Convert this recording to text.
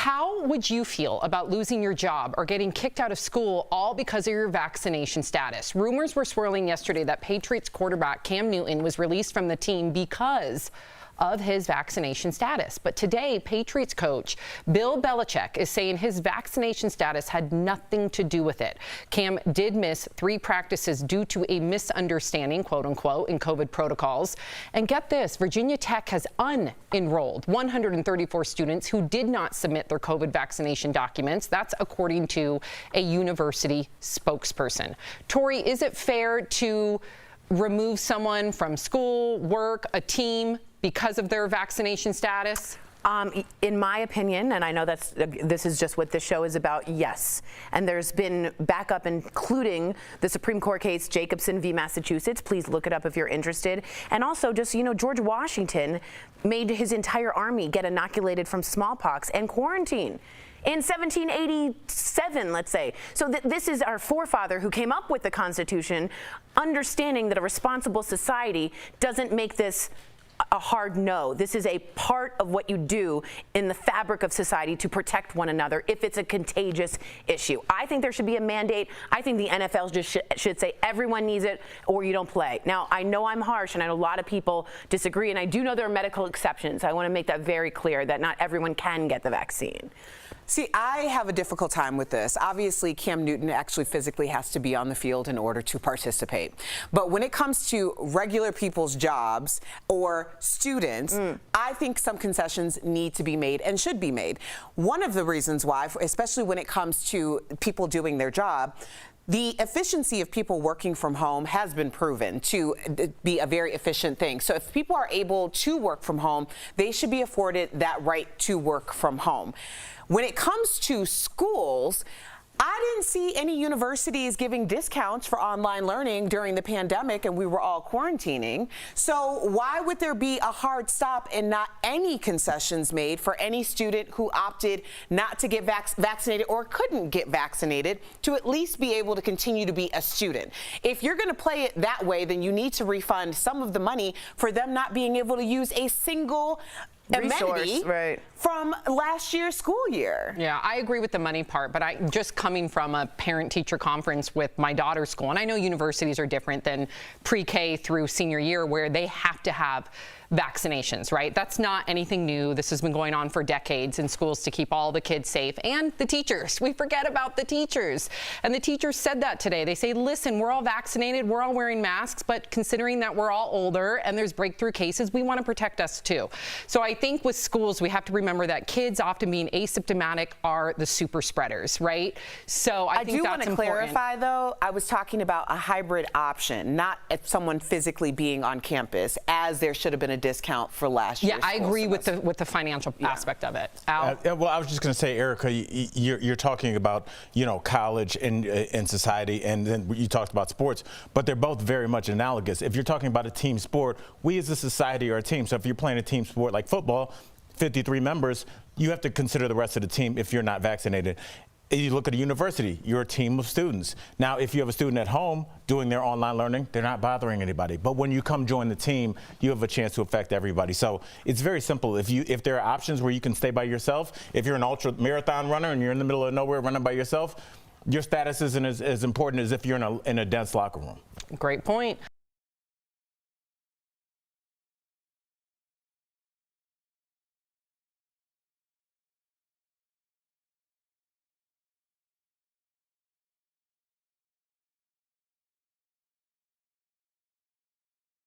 How would you feel about losing your job or getting kicked out of school all because of your vaccination status? Rumors were swirling yesterday that Patriots quarterback Cam Newton was released from the team because of his vaccination status. But today, Patriots coach Bill Belichick is saying his vaccination status had nothing to do with it. Cam did miss 3 practices due to a misunderstanding, quote unquote, in COVID protocols. And get this, Virginia Tech has unenrolled 134 students who did not submit their COVID vaccination documents. That's according to a university spokesperson. Tori, is it fair to remove someone from school, work, a team because of their vaccination status? In my opinion, and I know this is just what this show is about, yes. And there's been backup, including the Supreme Court case Jacobson v. Massachusetts. Please look it up if you're interested. And also, just, you know, George Washington made his entire army get inoculated from smallpox and quarantine in 1787, let's say. So this is our forefather who came up with the Constitution, understanding that a responsible society doesn't make this a hard no. This is a part of what you do in the fabric of society to protect one another if it's a contagious issue. I think there should be a mandate. I think the NFL just should say everyone needs it or you don't play. Now, I know I'm harsh and I know a lot of people disagree, and I do know there are medical exceptions. I want to make that very clear that not everyone can get the vaccine. See, I have a difficult time with this. Obviously, Cam Newton actually physically has to be on the field in order to participate. But when it comes to regular people's jobs or students, I think some concessions need to be made and should be made. One of the reasons why, especially when it comes to people doing their job, the efficiency of people working from home has been proven to be a very efficient thing. So if people are able to work from home, they should be afforded that right to work from home. When it comes to schools, I didn't see any universities giving discounts for online learning during the pandemic and we were all quarantining. So why would there be a hard stop and not any concessions made for any student who opted not to get vaccinated or couldn't get vaccinated to at least be able to continue to be a student? If you're going to play it that way, then you need to refund some of the money for them not being able to use a single amenity from last year's school year. Yeah, I agree with the money part, but I just coming from a parent-teacher conference with my daughter's school, and I know universities are different than pre-K through senior year where they have to have vaccinations, right? That's not anything new. This has been going on for decades in schools to keep all the kids safe, and the teachers. We forget about the teachers. And the teachers said that today. They say, listen, we're all vaccinated, we're all wearing masks, but considering that we're all older and there's breakthrough cases, we want to protect us too. So I think with schools, we have to remember that kids often being asymptomatic are the super spreaders, right? So I think that's important. I do want to clarify, though, I was talking about a hybrid option, not someone physically being on campus, as there should have been a discount for last year. Yeah, I agree with the financial aspect of it. Al? Well, I was just going to say, Erica, you're talking about, you know, college and society, and then you talked about sports, but they're both very much analogous. If you're talking about a team sport, we as a society are a team. So if you're playing a team sport like football, 53 members, you have to consider the rest of the team if you're not vaccinated. You look at a university, you're a team of students. Now, if you have a student at home doing their online learning, they're not bothering anybody. But when you come join the team, you have a chance to affect everybody. So it's very simple. If there are options where you can stay by yourself, if you're an ultra marathon runner and you're in the middle of nowhere running by yourself, your status isn't as important as if you're in a dense locker room. Great point.